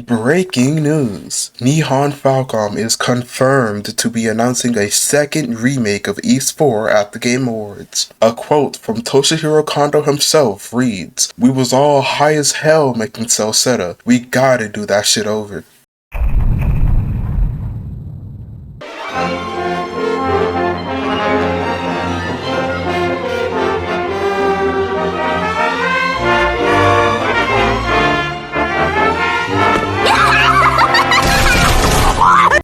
Breaking news! Nihon Falcom is confirmed to be announcing a second remake of Ys 4 at the Game Awards. A quote from Toshihiro Kondo himself reads, "We was all high as hell making Celceta. We gotta do that shit over."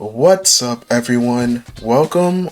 What's up everyone? Welcome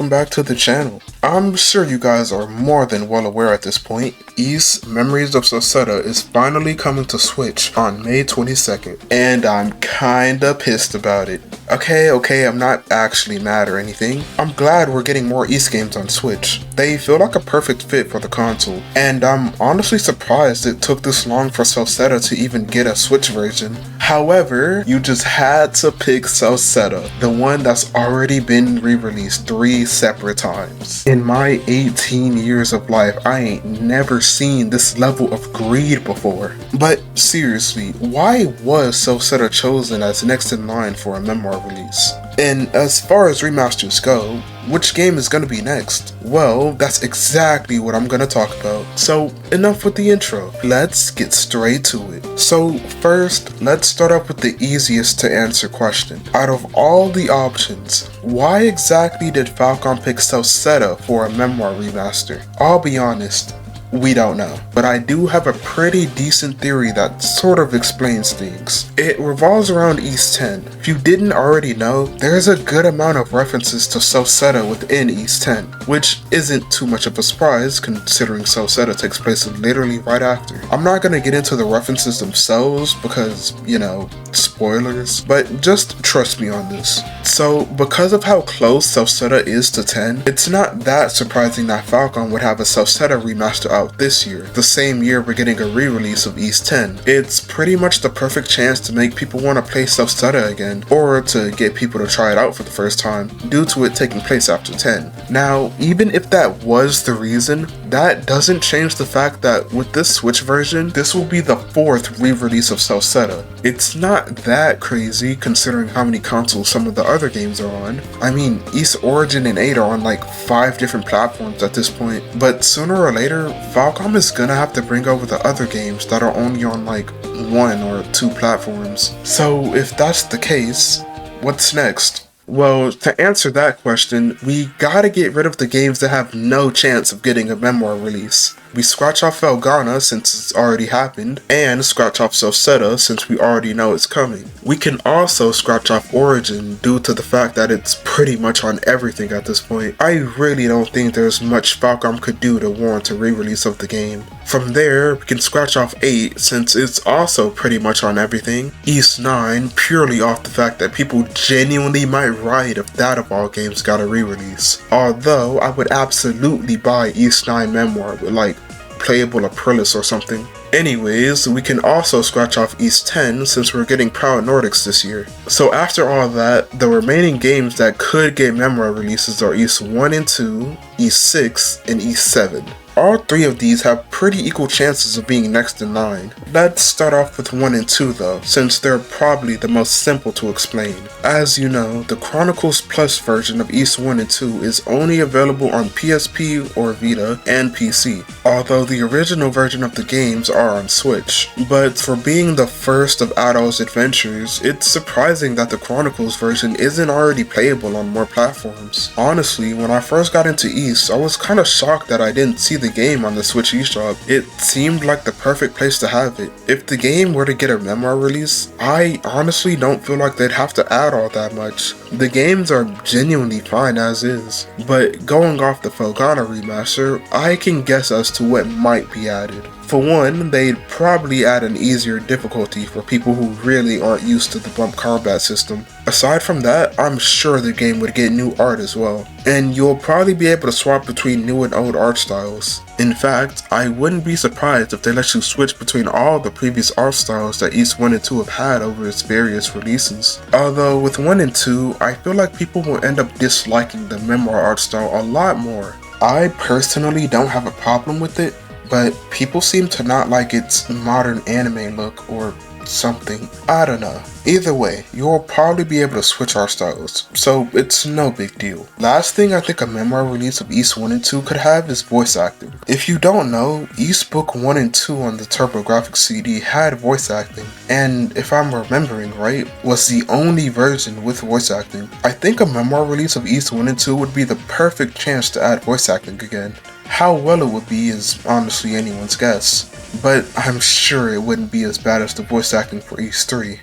back to the channel. I'm sure you guys are more than well aware at this point. Ys Memories of Celceta is finally coming to Switch on May 22nd, and I'm kinda pissed about it. Okay, I'm not actually mad or anything. I'm glad we're getting more Ys games on Switch. They feel like a perfect fit for the console, and I'm honestly surprised it took this long for Celceta to even get a Switch version. However, you just had to pick Celceta, the one that's already been re-released 3 separate times. In my 18 years of life, I ain't never seen this level of greed before. But seriously, why was Celceta chosen as next in line for a memoir release? And as far as remasters go, which game is gonna be next? Well, that's exactly what I'm gonna talk about. So enough with the intro, let's get straight to it. So first, let's start off with the easiest to answer question. Out of all the options, why exactly did Falcom pick Celceta for a memoir remaster? I'll be honest, we don't know, but I do have a pretty decent theory that sort of explains things. It revolves around Ys 10. If you didn't already know, there's a good amount of references to Celceta within Ys 10, which isn't too much of a surprise considering Celceta takes place literally right after. I'm not gonna get into the references themselves because, you know, spoilers, but just trust me on this. So, because of how close Celceta is to 10, it's not that surprising that Falcom would have a Celceta remaster out this year, the same year we're getting a re-release of Ys 10. It's pretty much the perfect chance to make people want to play Celceta again, or to get people to try it out for the first time, due to it taking place after 10. Now, even if that was the reason, that doesn't change the fact that with this Switch version, this will be the 4th re-release of Celceta. It's not that crazy considering how many consoles some of the other games are on. I mean, Ys Origin and 8 are on like 5 different platforms at this point, but sooner or later, Falcom is gonna have to bring over the other games that are only on like 1 or 2 platforms. So if that's the case, what's next? Well, to answer that question, we gotta get rid of the games that have no chance of getting a memoir release. We scratch off Felghana since it's already happened, and scratch off Celceta since we already know it's coming. We can also scratch off Origin due to the fact that it's pretty much on everything at this point. I really don't think there's much Falcom could do to warrant a re-release of the game. From there, we can scratch off 8 since it's also pretty much on everything. Ys 9 purely off the fact that people genuinely might riot if that of all games got a re-release. Although I would absolutely buy Ys 9 Memoir with like playable Aprilis or something. Anyways, we can also scratch off Ys 10 since we're getting Proud Nordics this year. So after all that, the remaining games that could get memoir releases are Ys 1 and 2, Ys 6, and Ys 7. All 3 of these have pretty equal chances of being next in line. Let's start off with 1 and 2 though, since they're probably the most simple to explain. As you know, the Chronicles Plus version of Ys 1 and 2 is only available on PSP or Vita and PC, although the original version of the games are on Switch. But for being the first of Adol's adventures, it's surprising that the Chronicles version isn't already playable on more platforms. Honestly, when I first got into Ys, I was kinda shocked that I didn't see the game on the Switch eShop. It seemed like the perfect place to have it. If the game were to get a memoir release, I honestly don't feel like they'd have to add all that much. The games are genuinely fine as is. But going off the Felghana remaster, I can guess as to what might be added. For one, they'd probably add an easier difficulty for people who really aren't used to the bump combat system. Aside from that, I'm sure the game would get new art as well, and you'll probably be able to swap between new and old art styles. In fact, I wouldn't be surprised if they let you switch between all the previous art styles that Ys 1 and 2 have had over its various releases. Although with 1 and 2, I feel like people will end up disliking the memoir art style a lot more. I personally don't have a problem with it, but people seem to not like its modern anime look, or something. I don't know. Either way, you'll probably be able to switch art styles, so it's no big deal. Last thing I think a memoir release of Ys 1 and 2 could have is voice acting. If you don't know, Ys Book 1 and 2 on the TurboGrafx CD had voice acting, and if I'm remembering right, was the only version with voice acting. I think a memoir release of Ys 1 and 2 would be the perfect chance to add voice acting again. How well it would be is honestly anyone's guess, but I'm sure it wouldn't be as bad as the voice acting for Ys 3.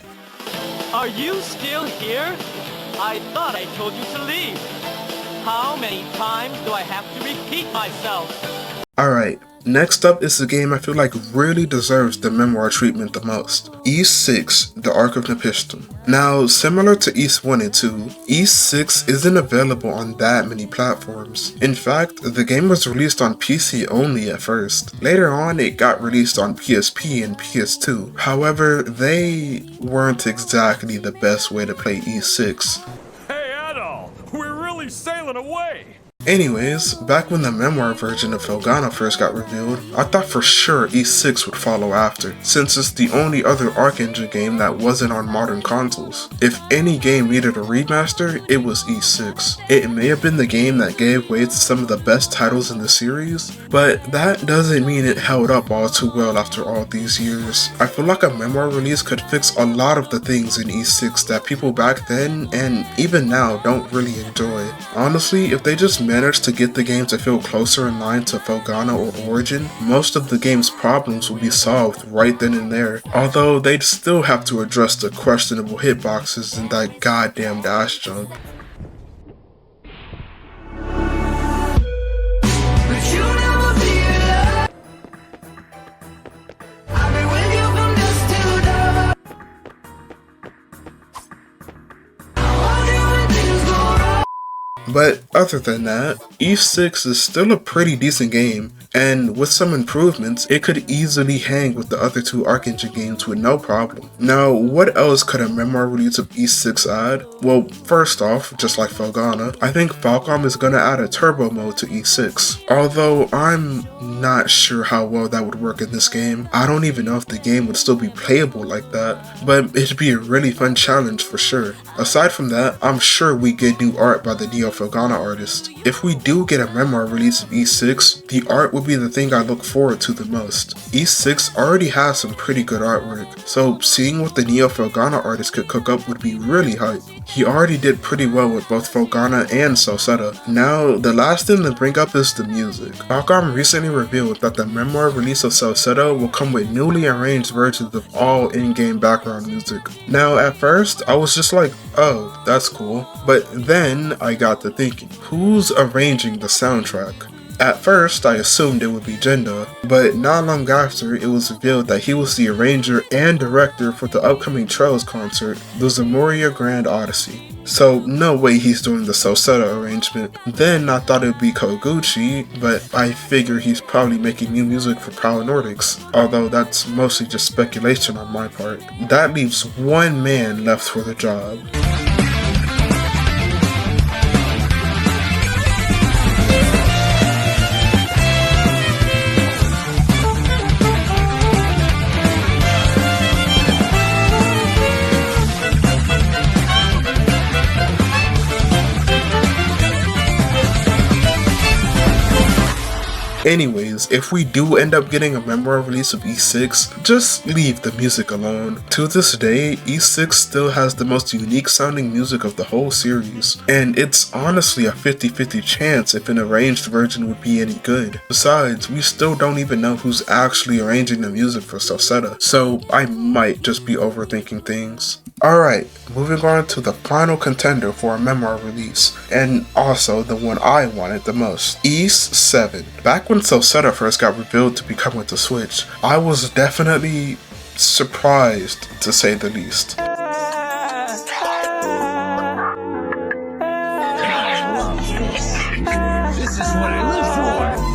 Are you still here? I thought I told you to leave. How many times do I have to repeat myself? Alright, next up is the game I feel like really deserves the memoir treatment the most. Ys 6, The Ark of Nepistum. Now, similar to Ys 1 and 2, Ys 6 isn't available on that many platforms. In fact, the game was released on PC only at first. Later on, it got released on PSP and PS2. However, they weren't exactly the best way to play Ys 6. Hey Adol, we're really sailing away! Anyways, back when the memoir version of Felghana first got revealed, I thought for sure Ys 6 would follow after, since it's the only other Arc Engine game that wasn't on modern consoles. If any game needed a remaster, it was Ys 6. It may have been the game that gave way to some of the best titles in the series, but that doesn't mean it held up all too well after all these years. I feel like a memoir release could fix a lot of the things in Ys 6 that people back then, and even now, don't really enjoy. Honestly, if they just managed to get the game to feel closer in line to Felghana or Origin, most of the game's problems would be solved right then and there, although they'd still have to address the questionable hitboxes and that goddamn dash jump. But other than that, Ys 6 is still a pretty decent game, and with some improvements, it could easily hang with the other two Arc Engine games with no problem. Now, what else could a memoir release of Ys 6 add? Well, first off, just like Felghana, I think Falcom is gonna add a turbo mode to Ys 6. Although I'm not sure how well that would work in this game. I don't even know if the game would still be playable like that, but it'd be a really fun challenge for sure. Aside from that, I'm sure we get new art by the Neo Felghana artist. If we do get a memoir release of Ys 6, the art would be the thing I look forward to the most. Ys 6 already has some pretty good artwork, so seeing what the Neo Felghana artist could cook up would be really hype. He already did pretty well with both Felghana and Celceta. Now, the last thing to bring up is the music. Falcom recently revealed that the memoir release of Celceta will come with newly arranged versions of all in-game background music. Now, at first, I was just like, oh, that's cool. But then I got to thinking, who's arranging the soundtrack? At first, I assumed it would be Jenda, but not long after, it was revealed that he was the arranger and director for the upcoming Trails concert, the Zamoria Grand Odyssey. So no way he's doing the Celceta arrangement. Then I thought it would be Koguchi, but I figure he's probably making new music for Prowl Nordics, although that's mostly just speculation on my part. That leaves one man left for the job. Anyways, if we do end up getting a memoir release of Ys 6, just leave the music alone. To this day, Ys 6 still has the most unique sounding music of the whole series, and it's honestly a 50-50 chance if an arranged version would be any good. Besides, we still don't even know who's actually arranging the music for Celceta, so I might just be overthinking things. Alright, moving on to the final contender for a memoir release, and also the one I wanted the most, Ys 7. Back when Celceta first got revealed to be coming to Switch, I was definitely surprised, to say the least. This is what I live for!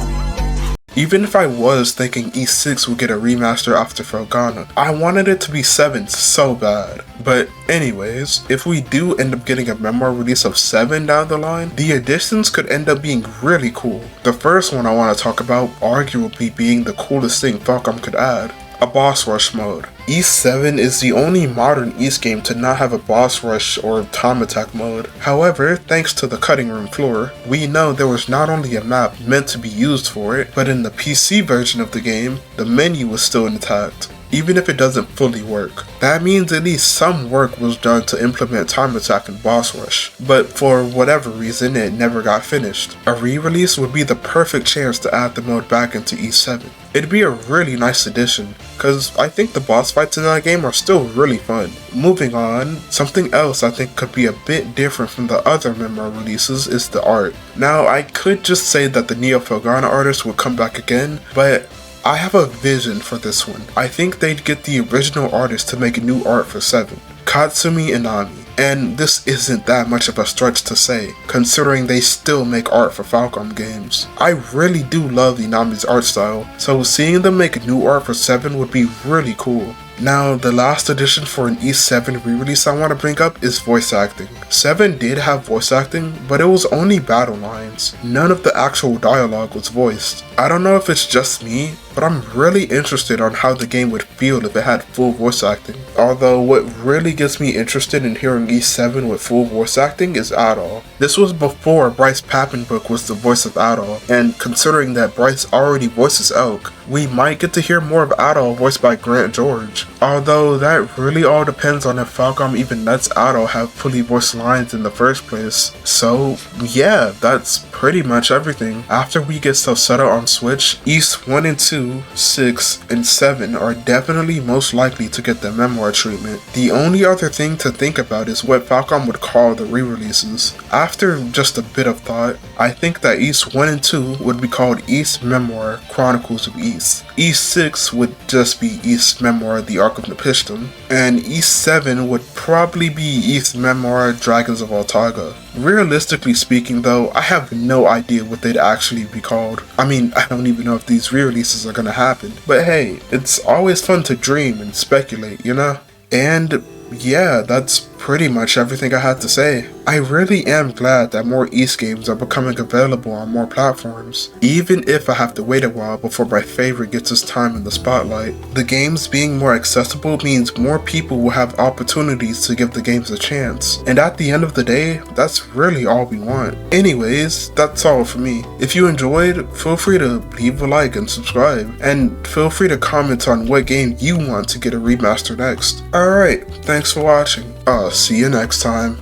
Even if I was thinking Ys 6 would get a remaster after Felghana, I wanted it to be 7 so bad. But anyways, if we do end up getting a memoir release of 7 down the line, the additions could end up being really cool. The first one I want to talk about arguably being the coolest thing Falcom could add. a boss rush mode. Ys 7 is the only modern Ys game to not have a boss rush or time attack mode. However, thanks to the cutting room floor, we know there was not only a map meant to be used for it, but in the PC version of the game, the menu was still intact, even if it doesn't fully work. That means at least some work was done to implement time attack and boss rush, but for whatever reason it never got finished. A re-release would be the perfect chance to add the mode back into Ys 7. It'd be a really nice addition, cause I think the boss fights in that game are still really fun. Moving on, something else I think could be a bit different from the other Memoir releases is the art. Now I could just say that the Neo Felghana artist would come back again, but I have a vision for this one. I think they'd get the original artist to make new art for 7, Katsumi Inami. And this isn't that much of a stretch to say, considering they still make art for Falcom games. I really do love Inami's art style, so seeing them make new art for 7 would be really cool. Now, the last addition for an Ys 7 re-release I want to bring up is voice acting. 7 did have voice acting, but it was only battle lines. None of the actual dialogue was voiced. I don't know if it's just me, but I'm really interested on how the game would feel if it had full voice acting. Although what really gets me interested in hearing Ys 7 with full voice acting is Adol. This was before Bryce Papenbrook was the voice of Adol, and considering that Bryce already voices Elk, we might get to hear more of Adol voiced by Grant George. Although that really all depends on if Falcom even lets Adol have fully voiced lines in the first place. So yeah, that's pretty much everything. After we get Celceta on Switch, Ys 1 and 2, 6, and 7 are definitely most likely to get the Memoir treatment. The only other thing to think about is what Falcom would call the re-releases. After just a bit of thought, I think that Ys 1 and 2 would be called Ys Memoire Chronicles of Ys. Ys 6 would just be Ys Memoire The Ark of Nepistum, and Ys 7 would probably be Ys Memoire Dragons of Altaga. Realistically speaking though, I have no idea what they'd actually be called. I mean, I don't even know if these re-releases are gonna happen, but hey, it's always fun to dream and speculate, you know? And yeah, that's pretty much everything I had to say. I really am glad that more Ys games are becoming available on more platforms, even if I have to wait a while before my favorite gets its time in the spotlight. The games being more accessible means more people will have opportunities to give the games a chance, and at the end of the day, that's really all we want. Anyways, that's all for me. If you enjoyed, feel free to leave a like and subscribe, and feel free to comment on what game you want to get a remaster next. Alright, thanks for watching. I'll see you next time.